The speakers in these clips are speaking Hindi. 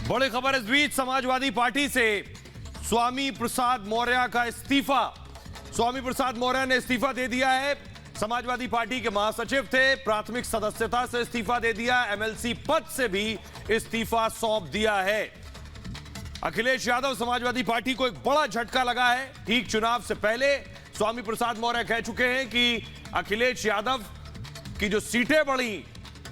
बड़ी खबर इस बीच समाजवादी पार्टी से स्वामी प्रसाद मौर्य का इस्तीफा। स्वामी प्रसाद मौर्य ने इस्तीफा दे दिया है। समाजवादी पार्टी के महासचिव थे, प्राथमिक सदस्यता से इस्तीफा दे दिया, एमएलसी पद से भी इस्तीफा सौंप दिया है। अखिलेश यादव समाजवादी पार्टी को एक बड़ा झटका लगा है। ठीक चुनाव से पहले स्वामी प्रसाद मौर्य कह चुके हैं कि अखिलेश यादव की जो सीटें बढ़ी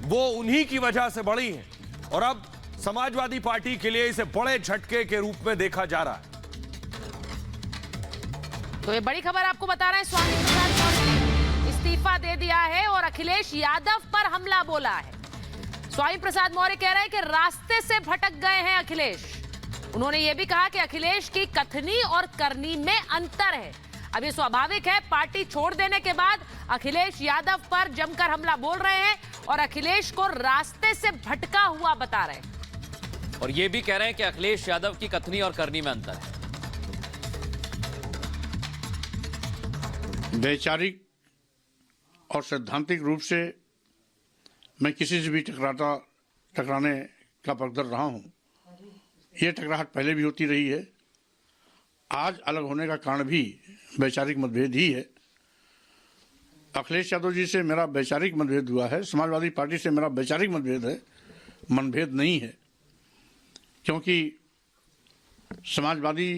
वो उन्हीं की वजह से बढ़ी हैं, और अब समाजवादी पार्टी के लिए इसे बड़े झटके के रूप में देखा जा रहा है। तो ये बड़ी खबर आपको बता रहे हैं, स्वामी प्रसाद मौर्य ने इस्तीफा दे दिया है और अखिलेश यादव पर हमला बोला है। स्वामी प्रसाद मौर्य कह रहे हैं कि रास्ते से भटक गए हैं अखिलेश। उन्होंने ये भी कहा कि अखिलेश की कथनी और करनी में अंतर है। अब ये स्वाभाविक है, पार्टी छोड़ देने के बाद अखिलेश यादव पर जमकर हमला बोल रहे हैं और अखिलेश को रास्ते से भटका हुआ बता रहे हैं। और ये भी कह रहे हैं कि अखिलेश यादव की कथनी और करनी में अंतर है। वैचारिक और सैद्धांतिक रूप से मैं किसी से भी टकराने का पकड़ रहा हूं। ये टकराहट पहले भी होती रही है। आज अलग होने का कारण भी वैचारिक मतभेद ही है। अखिलेश यादव जी से मेरा वैचारिक मतभेद हुआ है, समाजवादी पार्टी से मेरा वैचारिक मतभेद है, मनभेद नहीं है। क्योंकि समाजवादी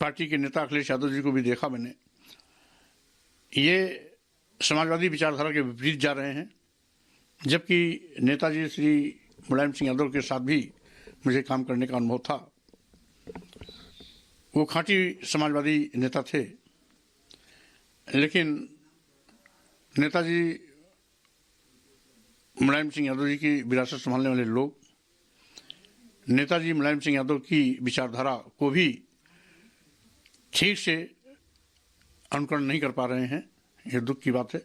पार्टी के नेता अखिलेश यादव जी को भी देखा मैंने, ये समाजवादी विचारधारा के विपरीत जा रहे हैं, जबकि नेताजी श्री मुलायम सिंह यादव के साथ भी मुझे काम करने का अनुभव था। वो खांटी समाजवादी नेता थे, लेकिन नेताजी मुलायम सिंह यादव जी की विरासत संभालने वाले लोग नेताजी मुलायम सिंह यादव की विचारधारा को भी ठीक से अनुकरण नहीं कर पा रहे हैं। ये दुख की बात है।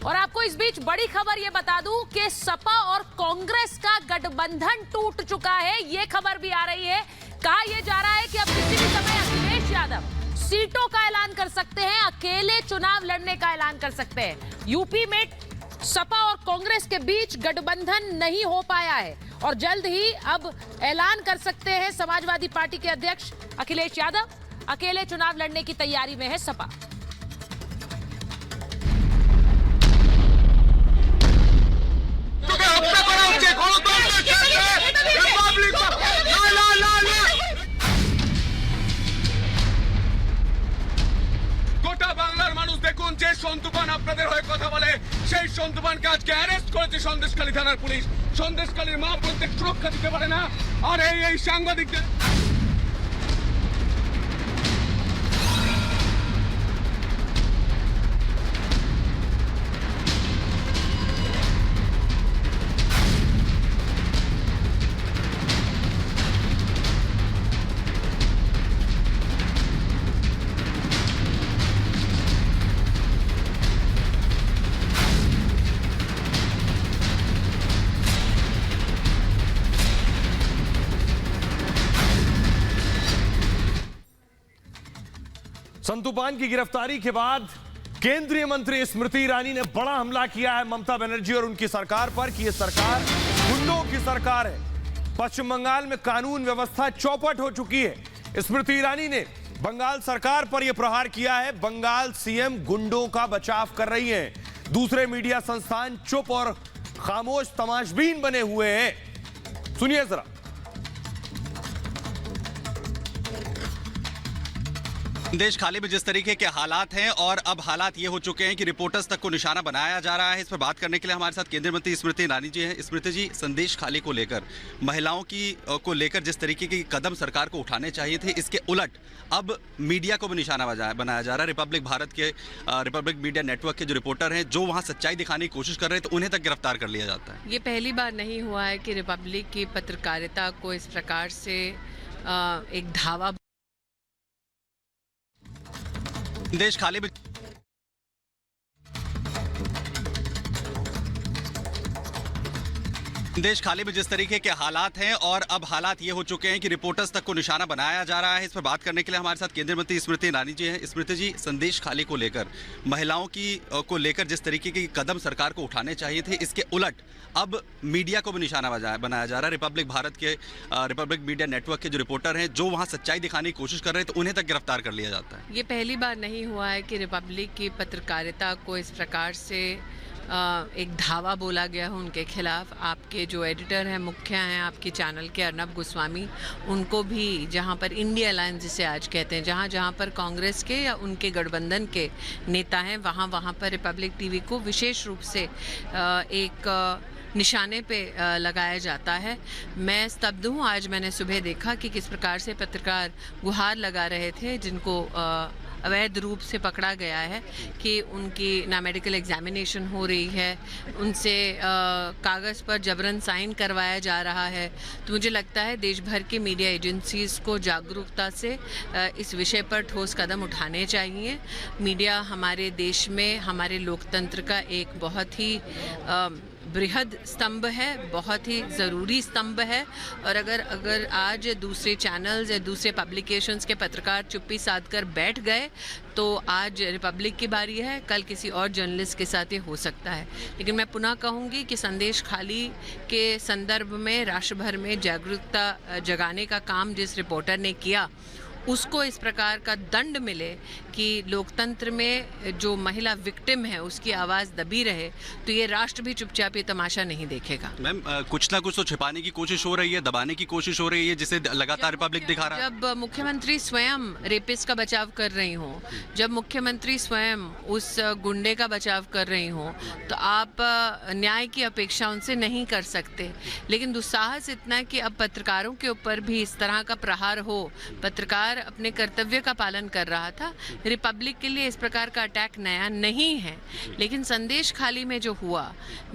और आपको इस बीच बड़ी खबर ये बता दूं कि सपा और कांग्रेस का गठबंधन टूट चुका है। ये खबर भी आ रही है। कहा यह जा रहा है कि अब किसी भी समय अखिलेश यादव सीटों का ऐलान कर सकते हैं, अकेले चुनाव लड़ने का ऐलान कर सकते हैं। यूपी में सपा और कांग्रेस के बीच गठबंधन नहीं हो पाया है और जल्द ही अब ऐलान कर सकते हैं समाजवादी पार्टी के अध्यक्ष अखिलेश यादव। अकेले चुनाव लड़ने की तैयारी में है सपा। গোটা বাংলার মানুষ দেখুন, যে সন্তুপান আপনাদের হয়ে কথা বলে সেই সন্তুপানকে আজকে অ্যারেস্ট করেছে সন্দেশখালী থানার পুলিশ। সন্দেশখালীর মা প্রত্যেক সুরক্ষা দিতে পারে না, আর এই সাংবাদিকদের संतूपान की गिरफ्तारी के बाद केंद्रीय मंत्री स्मृति ईरानी ने बड़ा हमला किया है ममता बनर्जी और उनकी सरकार पर कि यह सरकार गुंडों की सरकार है। पश्चिम बंगाल में कानून व्यवस्था चौपट हो चुकी है। स्मृति ईरानी ने बंगाल सरकार पर यह प्रहार किया है। बंगाल सीएम गुंडों का बचाव कर रही है। दूसरे मीडिया संस्थान चुप और खामोश तमाशबीन बने हुए हैं। सुनिए जरा। देश खाली में जिस तरीके के हालात हैं और अब हालात ये हो चुके हैं कि रिपोर्टर्स तक को निशाना बनाया जा रहा है। इस पर बात करने के लिए हमारे साथ केंद्रीय मंत्री स्मृति ईरानी जी हैं। स्मृति जी, संदेश खाली को लेकर, महिलाओं की को लेकर जिस तरीके के कदम सरकार को उठाने चाहिए थे, इसके उलट अब मीडिया को भी निशाना बनाया जा रहा है। रिपब्लिक भारत के रिपब्लिक मीडिया नेटवर्क के जो रिपोर्टर हैं, जो वहाँ सच्चाई दिखाने की कोशिश कर रहे हैं, तो उन्हें तक गिरफ्तार कर लिया जाता है। ये पहली बार नहीं हुआ है कि रिपब्लिक की पत्रकारिता को इस प्रकार से एक धावा। देश खाली में देश खाली में जिस तरीके के हालात हैं और अब हालात ये हो चुके हैं कि रिपोर्टर्स तक को निशाना बनाया जा रहा है। इस पर बात करने के लिए हमारे साथ केंद्रीय मंत्री स्मृति ईरानी जी हैं। स्मृति जी, संदेश खाली को लेकर, महिलाओं को लेकर जिस तरीके के कदम सरकार को उठाने चाहिए थे, इसके उलट अब मीडिया को भी निशाना बनाया जा रहा है। रिपब्लिक भारत के रिपब्लिक मीडिया नेटवर्क के जो रिपोर्टर हैं, जो वहाँ सच्चाई दिखाने की कोशिश कर रहे थे, उन्हें तक गिरफ्तार कर लिया जाता है। ये पहली बार नहीं हुआ है कि रिपब्लिक की पत्रकारिता को इस प्रकार से एक धावा बोला गया हो उनके खिलाफ। आपके जो एडिटर हैं, मुखिया हैं आपके चैनल के, अर्नब गोस्वामी, उनको भी जहां पर इंडिया अलायंस जिसे आज कहते हैं, जहां जहां पर कांग्रेस के या उनके गठबंधन के नेता हैं, वहां पर रिपब्लिक टीवी को विशेष रूप से एक निशाने पे लगाया जाता है। मैं स्तब्ध हूँ। आज मैंने सुबह देखा कि किस प्रकार से पत्रकार गुहार लगा रहे थे, जिनको अवैध रूप से पकड़ा गया है कि उनकी ना मेडिकल एग्जामिनेशन हो रही है, उनसे कागज़ पर जबरन साइन करवाया जा रहा है। तो मुझे लगता है देश भर के मीडिया एजेंसीज़ को जागरूकता से इस विषय पर ठोस कदम उठाने चाहिए। मीडिया हमारे देश में हमारे लोकतंत्र का एक बहुत ही बृहद स्तंभ है, बहुत ही ज़रूरी स्तंभ है। और अगर आज दूसरे चैनल्स या दूसरे पब्लिकेशंस के पत्रकार चुप्पी साध कर बैठ गए, तो आज रिपब्लिक की बारी है, कल किसी और जर्नलिस्ट के साथ ये हो सकता है। लेकिन मैं पुनः कहूँगी कि संदेश खाली के संदर्भ में राष्ट्र भर में जागरूकता जगाने का काम जिस रिपोर्टर ने किया, उसको इस प्रकार का दंड मिले कि लोकतंत्र में जो महिला विक्टिम है उसकी आवाज़ दबी रहे, तो ये राष्ट्र भी चुपचाप ये तमाशा नहीं देखेगा। मैम, कुछ ना कुछ तो छिपाने की कोशिश हो रही है, दबाने की कोशिश हो रही है, जिसे लगातार रिपब्लिक दिखा रहा है। जब मुख्यमंत्री स्वयं रेपिस्ट का बचाव कर रही हो, जब मुख्यमंत्री स्वयं उस गुंडे का बचाव कर रही हो, तो आप न्याय की अपेक्षा उनसे नहीं कर सकते। लेकिन दुस्साहस इतना कि अब पत्रकारों के ऊपर भी इस तरह का प्रहार हो। पत्रकार अपने कर्तव्य का पालन कर रहा था। रिपब्लिक के लिए इस प्रकार का अटैक नया नहीं है, लेकिन संदेश खाली में जो हुआ,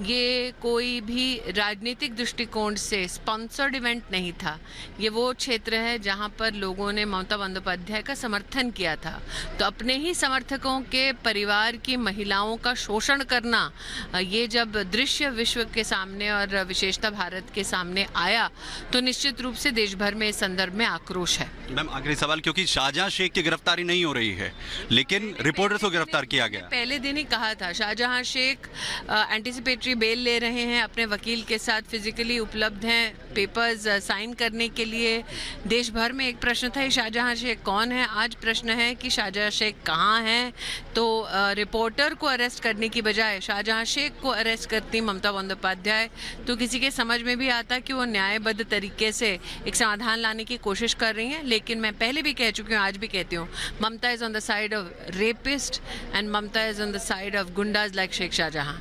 ये कोई भी राजनीतिक दृष्टिकोण से स्पॉन्सर्ड इवेंट नहीं था। ये वो क्षेत्र है जहां पर लोगों ने ममता बंदोपाध्याय का समर्थन किया था। तो अपने ही समर्थकों के परिवार की महिलाओं का शोषण करना, ये जब दृश्य विश्व के सामने और विशेषता भारत के सामने आया, तो निश्चित रूप से देश भर में इस संदर्भ में आक्रोश है। मैम, आखिरी सवाल, क्योंकि शाहजहां शेख की गिरफ्तारी नहीं हो रही है, लेकिन रिपोर्टर्स को गिरफ्तार किया गया। पहले दिन ही कहा था, शाहजहां शेख एंटिसिपेटरी बेल ले रहे हैं, अपने वकील के साथ फिजिकली उपलब्ध हैं, पेपर्स साइन करने के लिए। देश भर में एक प्रश्न था, शाहजहां शेख कौन है? आज प्रश्न है कि शाहजहां शेख कहाँ हैं? तो रिपोर्टर को अरेस्ट करने की बजाय शाहजहां शेख को अरेस्ट करती ममता बंदोपाध्याय, तो किसी के समझ में भी आता कि वो न्यायबद्ध तरीके से एक समाधान लाने की कोशिश कर रही हैं। लेकिन मैं पहले भी कह चुकी हूँ, आज भी कहती हूँ, Mamata is on the side of rapist and Mamata is on the side of goondas like Sheikh Shahjahan.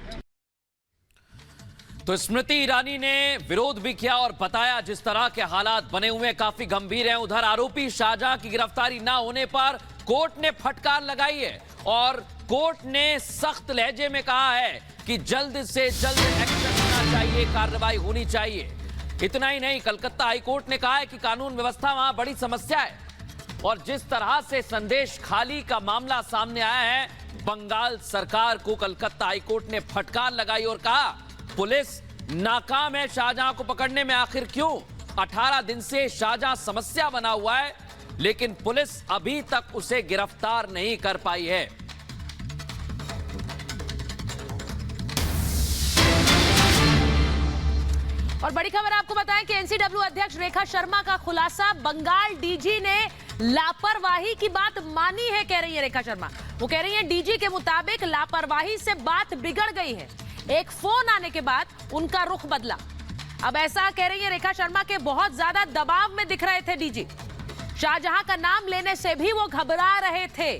तो स्मृति ईरानी ने विरोध भी किया और बताया जिस तरह के हालात बने हुए काफी गंभीर हैं। उधर आरोपी शाहजहां की गिरफ्तारी ना होने पर कोर्ट ने फटकार लगाई है और कोर्ट ने सख्त लहजे में कहा है कि जल्द से जल्द एक्शन होना चाहिए, कार्रवाई होनी चाहिए। इतना ही नहीं, कलकत्ता हाईकोर्ट ने कहा है कि कानून व्यवस्था वहां बड़ी समस्या है। और जिस तरह से संदेश खाली का मामला सामने आया है, बंगाल सरकार को कलकत्ता हाईकोर्ट ने फटकार लगाई और कहा पुलिस नाकाम है शाहजहां को पकड़ने में। आखिर क्यों? 18 दिन से शाहजहां समस्या बना हुआ है, लेकिन पुलिस अभी तक उसे गिरफ्तार नहीं कर पाई है। और बड़ी खबर आपको बताएं कि एनसीडब्ल्यू अध्यक्ष रेखा शर्मा का खुलासा, बंगाल डीजी ने लापरवाही की बात मानी है, कह रही है रेखा शर्मा। वो कह रही है डीजी के मुताबिक लापरवाही से बात बिगड़ गई है। एक फोन आने के बाद उनका रुख बदला। अब ऐसा कह रही है रेखा शर्मा के बहुत ज्यादा दबाव में दिख रहे थे डीजी। शाहजहां का नाम लेने से भी वो घबरा रहे थे।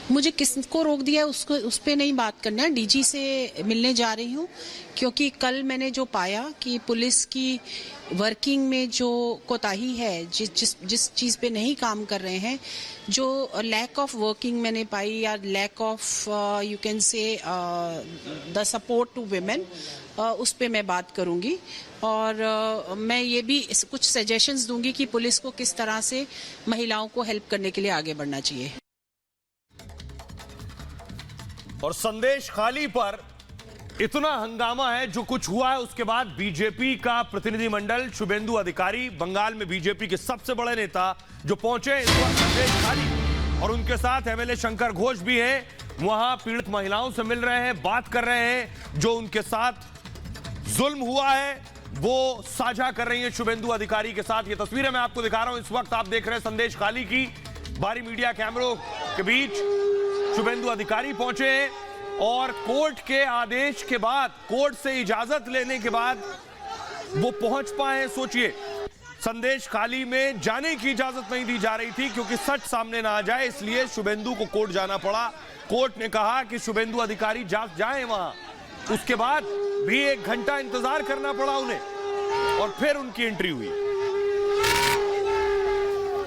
मुझे किसको रोक दिया उसको उस पे नहीं बात करना है। डीजी से मिलने जा रही हूँ, क्योंकि कल मैंने जो पाया कि पुलिस की वर्किंग में जो कोताही है, जिस चीज़ पे नहीं काम कर रहे हैं, जो लैक ऑफ वर्किंग मैंने पाई, या lack of you can say the support to women, उस पे मैं बात करूंगी। और मैं ये भी कुछ सजेशंस दूंगी कि पुलिस को किस तरह से महिलाओं को हेल्प करने के लिए आगे बढ़ना चाहिए। और संदेश खाली पर इतना हंगामा है, जो कुछ हुआ है उसके बाद बीजेपी का प्रतिनिधिमंडल शुभेंदु अधिकारी, बंगाल में बीजेपी के सबसे बड़े नेता जो पहुंचे इस वक्त संदेश खाली, और उनके साथ एमएलए शंकर घोष भी है, वहां पीड़ित महिलाओं से मिल रहे हैं, बात कर रहे हैं, जो उनके साथ जुल्म हुआ है वो साझा कर रही है शुभेंदु अधिकारी के साथ। ये तस्वीरें मैं आपको दिखा रहा हूं, इस वक्त आप देख रहे हैं संदेश खाली की, बारी मीडिया कैमरों के बीच शुभेंदु अधिकारी पहुंचे हैं और कोर्ट के आदेश के बाद, कोर्ट से इजाजत लेने के बाद वो पहुंच पाए। सोचिए, संदेश खाली में जाने की इजाजत नहीं दी जा रही थी क्योंकि सच सामने ना आ जाए, इसलिए शुभेंदु को कोर्ट जाना पड़ा। कोर्ट ने कहा कि शुभेंदु अधिकारी जाएं वहां, उसके बाद भी 1 घंटा इंतजार करना पड़ा उन्हें और फिर उनकी एंट्री हुई।